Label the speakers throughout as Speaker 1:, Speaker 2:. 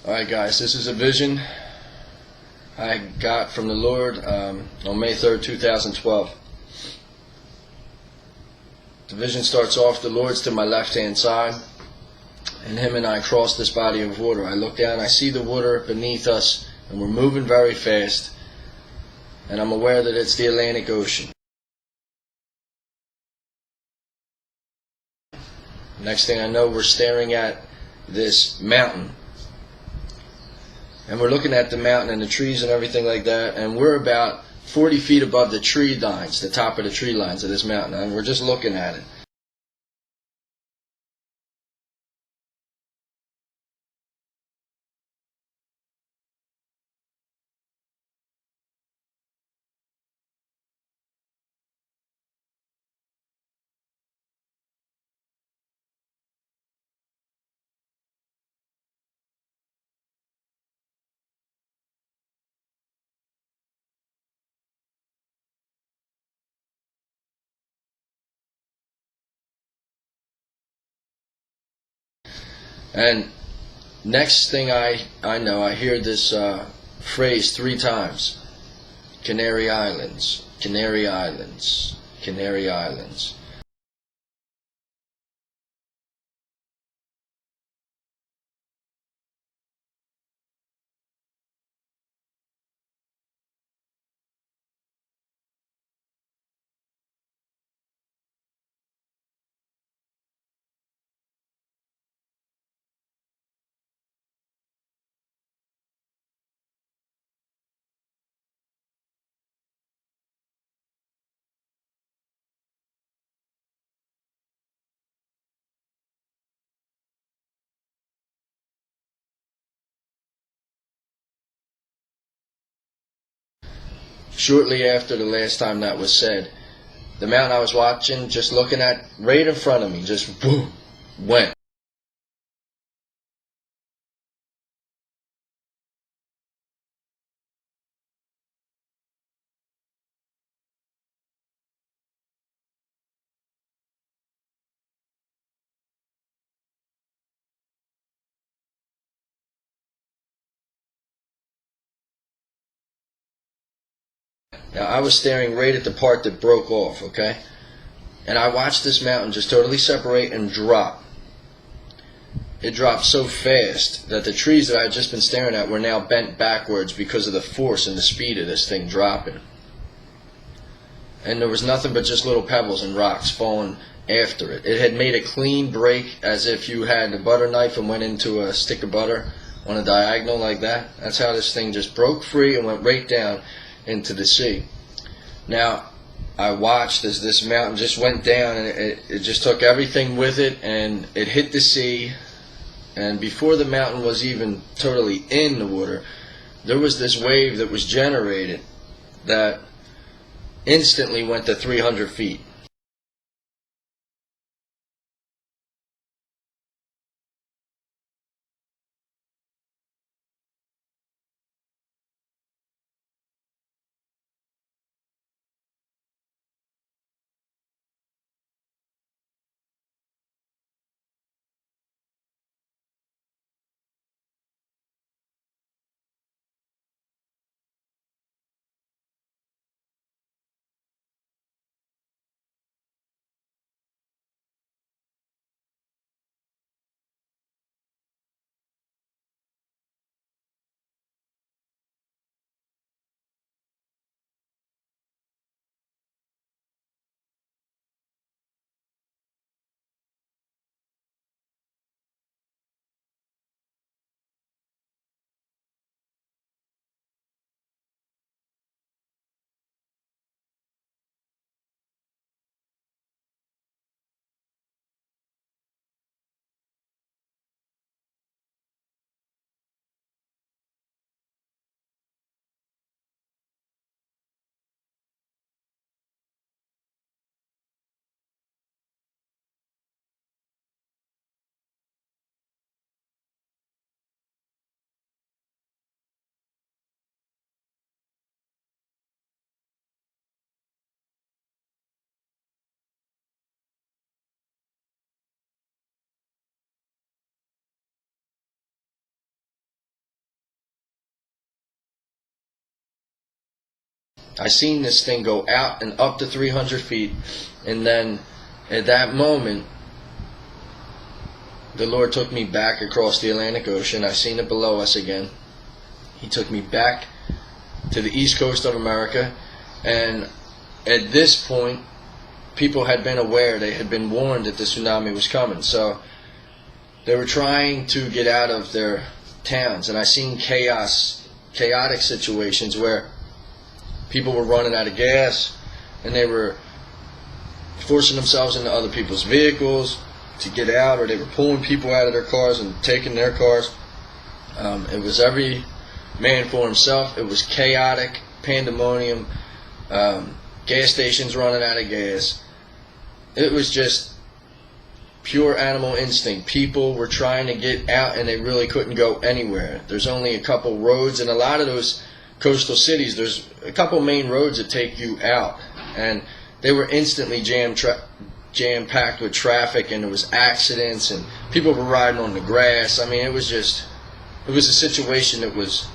Speaker 1: Alright guys, this is a vision I got from the Lord on May 3rd, 2012. The vision starts off, the Lord's to my left hand side, and him and I cross this body of water. I look down, I see the water beneath us, and we're moving very fast, and I'm aware that it's the Atlantic Ocean. Next thing I know, we're staring at this mountain. And we're looking at the mountain and the trees and everything like that, and we're about 40 feet above the tree lines, the top of the tree lines of this mountain, and we're just looking at it. And next thing I know, I hear this phrase 3 times: Canary Islands, Canary Islands, Canary Islands. Shortly after the last time that was said, the mountain I was watching, just looking at, right in front of me, just boom, went. Now I was staring right at the part that broke off, okay? And I watched this mountain just totally separate and drop. It dropped so fast that the trees that I had just been staring at were now bent backwards because of the force and the speed of this thing dropping. And there was nothing but just little pebbles and rocks falling after it. It had made a clean break, as if you had a butter knife and went into a stick of butter on a diagonal like that. That's how this thing just broke free and went right down into the sea. Now, I watched as this mountain just went down, and it just took everything with it, and it hit the sea. And before the mountain was even totally in the water, there was this wave that was generated that instantly went to 300 feet. I seen this thing go out and up to 300 feet, and then at that moment, the Lord took me back across the Atlantic Ocean. I seen it below us again. He took me back to the east coast of America, and at this point, people had been aware, they had been warned that the tsunami was coming. So they were trying to get out of their towns, and I seen chaotic situations where people were running out of gas, and they were forcing themselves into other people's vehicles to get out, or they were pulling people out of their cars and taking their cars. It was every man for himself. It was chaotic, pandemonium, gas stations running out of gas. It was just pure animal instinct. People were trying to get out, and they really couldn't go anywhere. There's only a couple roads, and a lot of those coastal cities, there's a couple main roads that take you out, and they were instantly jam-packed with traffic, and there was accidents, and people were riding on the grass. I mean, it was a situation that was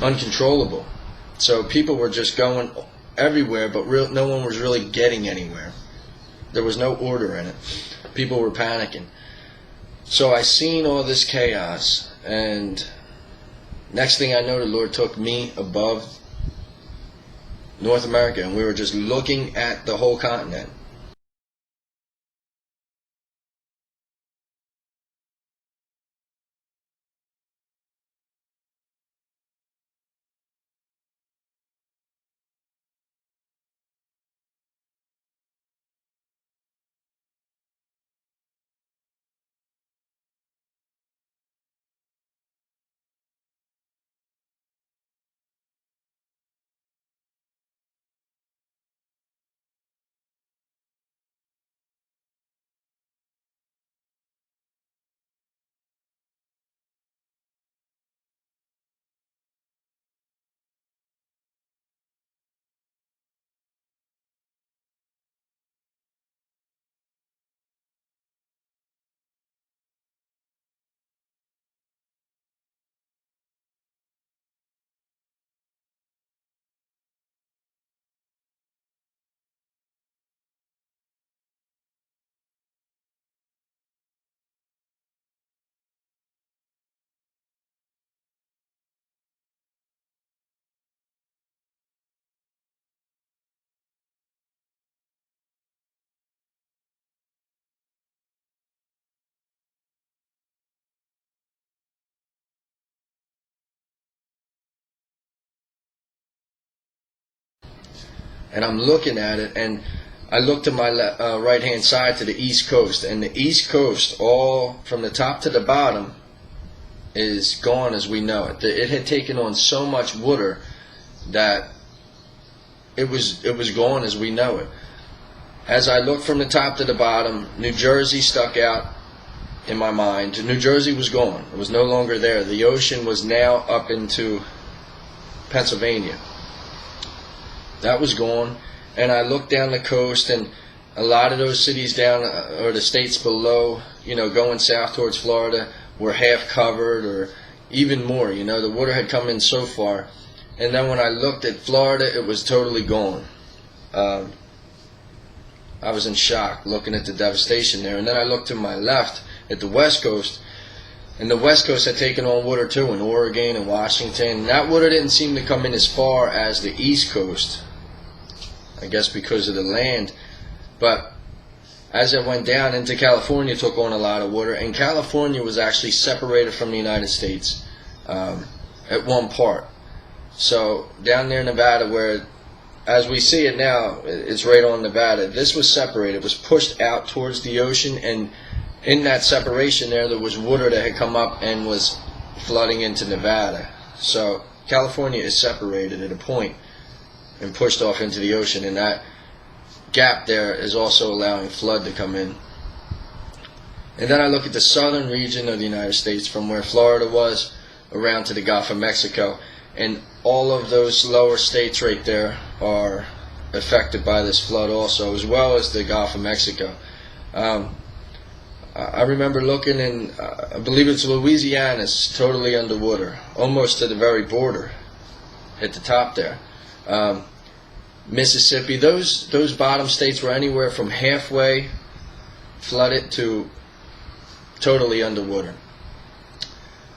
Speaker 1: uncontrollable. So people were just going everywhere, but no one was really getting anywhere. There was no order in it. People were panicking. So I seen all this chaos, and next thing I know, the Lord took me above North America, and we were just looking at the whole continent. And I'm looking at it, and I look to my right hand side to the east coast, and the east coast, all from the top to the bottom, is gone as we know it. It had taken on so much water that it was gone as we know it. As I looked from the top to the bottom, New Jersey stuck out in my mind. New Jersey was gone. It was no longer there. The ocean was now up into Pennsylvania. That was gone. And I looked down the coast, and a lot of those cities down, or the states below, going south towards Florida, were half covered, or even more. The water had come in so far. And then when I looked at Florida, it was totally gone. I was in shock looking at the devastation there. And then I looked to my left at the west coast, and the west coast had taken on water too, in Oregon and Washington. And that water didn't seem to come in as far as the east coast, I guess because of the land. But as it went down into California, it took on a lot of water, and California was actually separated from the United States at one part. So down there in Nevada, where as we see it now, it's right on Nevada, this was separated. It was pushed out towards the ocean, and in that separation there was water that had come up and was flooding into Nevada. So California is separated at a point and pushed off into the ocean, and that gap there is also allowing flood to come in. And then I look at the southern region of the United States, from where Florida was around to the Gulf of Mexico, and all of those lower states right there are affected by this flood also, as well as the Gulf of Mexico. I remember looking, and I believe it's Louisiana is totally underwater, almost to the very border at the top there. Mississippi, those bottom states were anywhere from halfway flooded to totally underwater.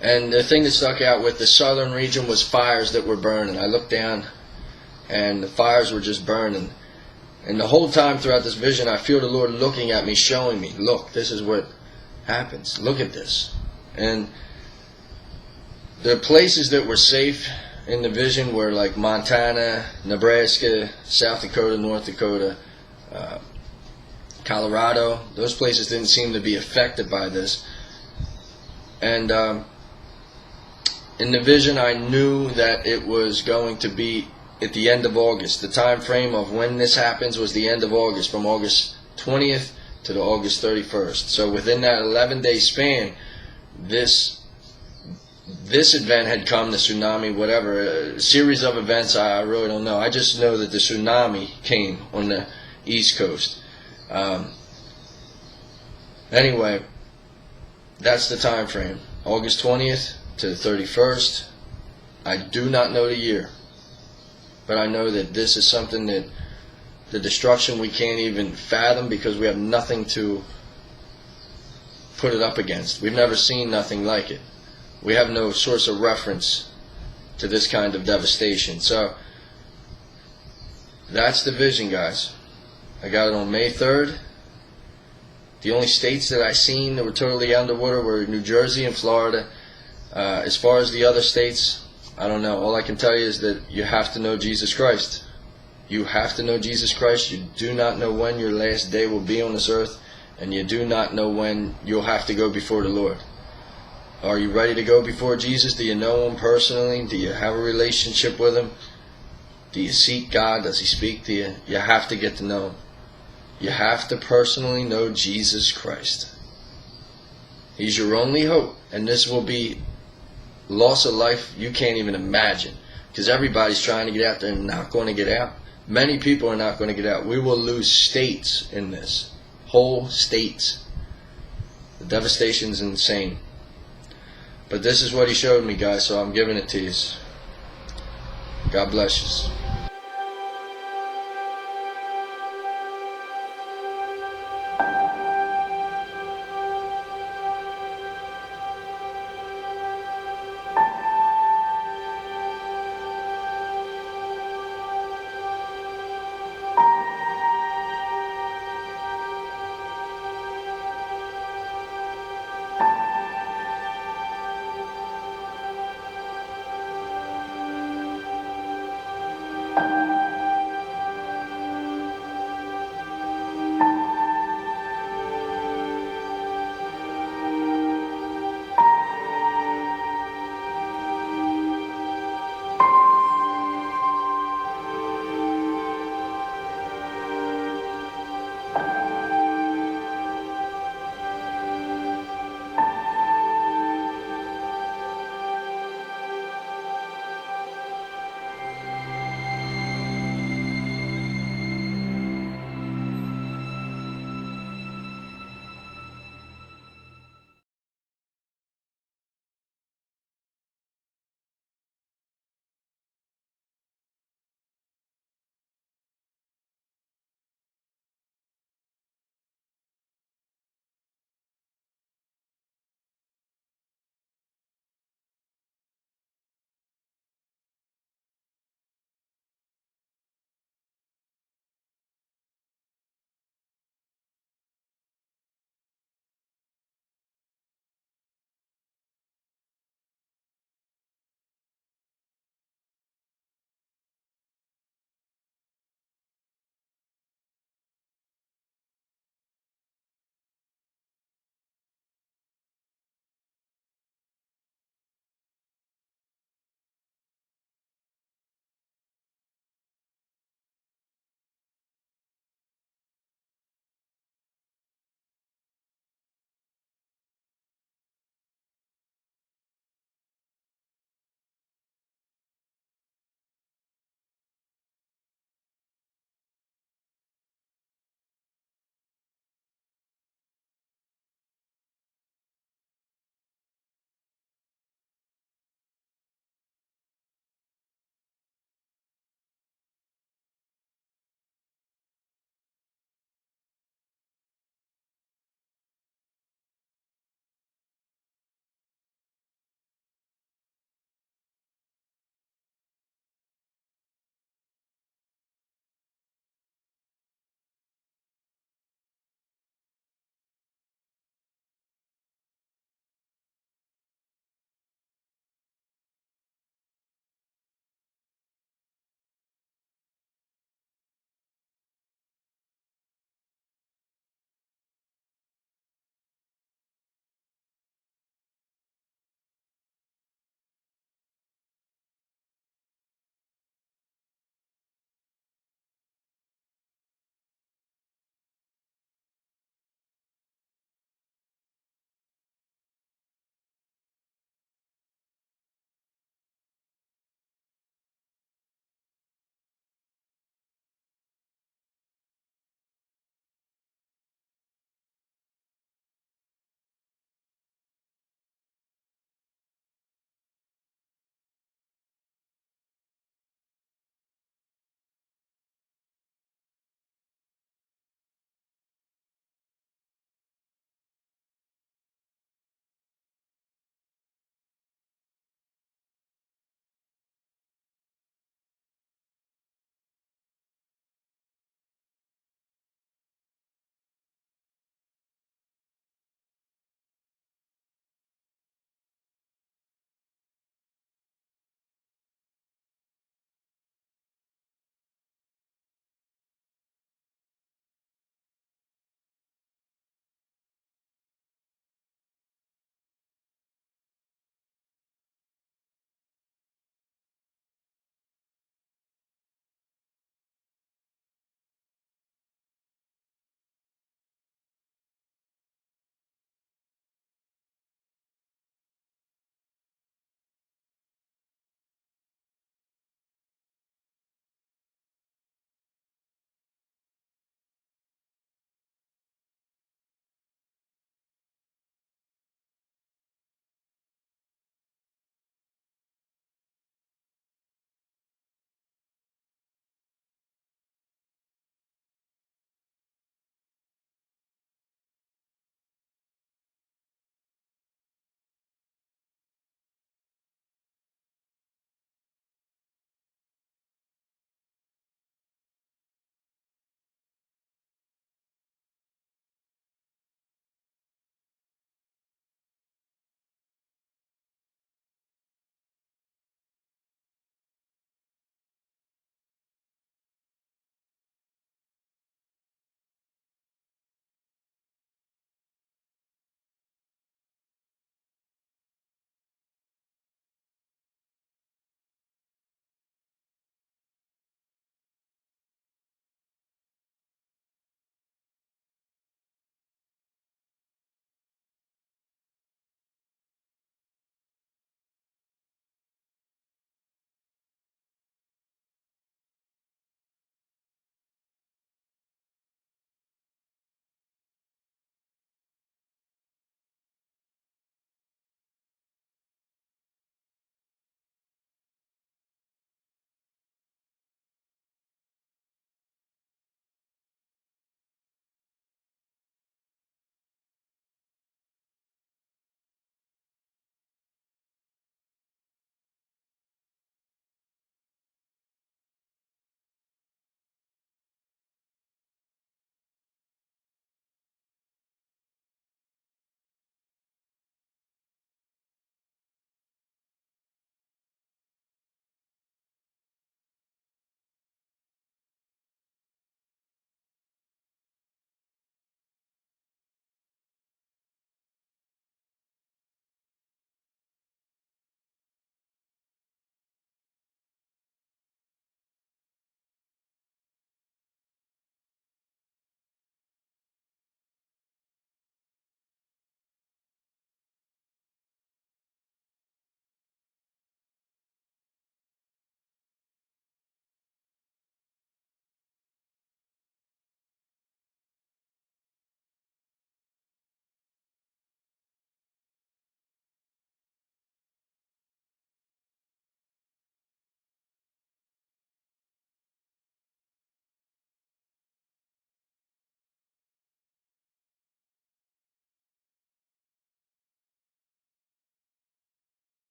Speaker 1: And the thing that stuck out with the southern region was fires that were burning. I looked down and the fires were just burning. And the whole time throughout this vision, I feel the Lord looking at me, showing me, look, this is what happens. Look at this. And the places that were safe in the vision were like Montana, Nebraska, South Dakota, North Dakota, Colorado. Those places didn't seem to be affected by this. And in the vision, I knew that it was going to be at the end of August. The time frame of when this happens was the end of August, from August 20th to the August 31st. So within that 11-day span, this event had come, the tsunami, whatever, a series of events, I really don't know. I just know that the tsunami came on the East Coast. Anyway, that's the time frame, August 20th to the 31st. I do not know the year, but I know that this is something that the destruction we can't even fathom, because we have nothing to put it up against. We've never seen nothing like it. We have no source of reference to this kind of devastation. So that's the vision, guys. I got it on May 3rd. The only states that I seen that were totally underwater were New Jersey and Florida. As far as the other states, I don't know. All I can tell you is that you have to know Jesus Christ. You have to know Jesus Christ. You do not know when your last day will be on this earth, and you do not know when you'll have to go before the Lord. Are you ready to go before Jesus? Do you know Him personally? Do you have a relationship with Him? Do you seek God? Does He speak to you? You have to get to know Him. You have to personally know Jesus Christ. He's your only hope, and this will be loss of life you can't even imagine, because everybody's trying to get out there and not going to get out. Many people are not going to get out. We will lose states in this, whole states. The devastation's insane. But this is what He showed me, guys, so I'm giving it to you. God bless you.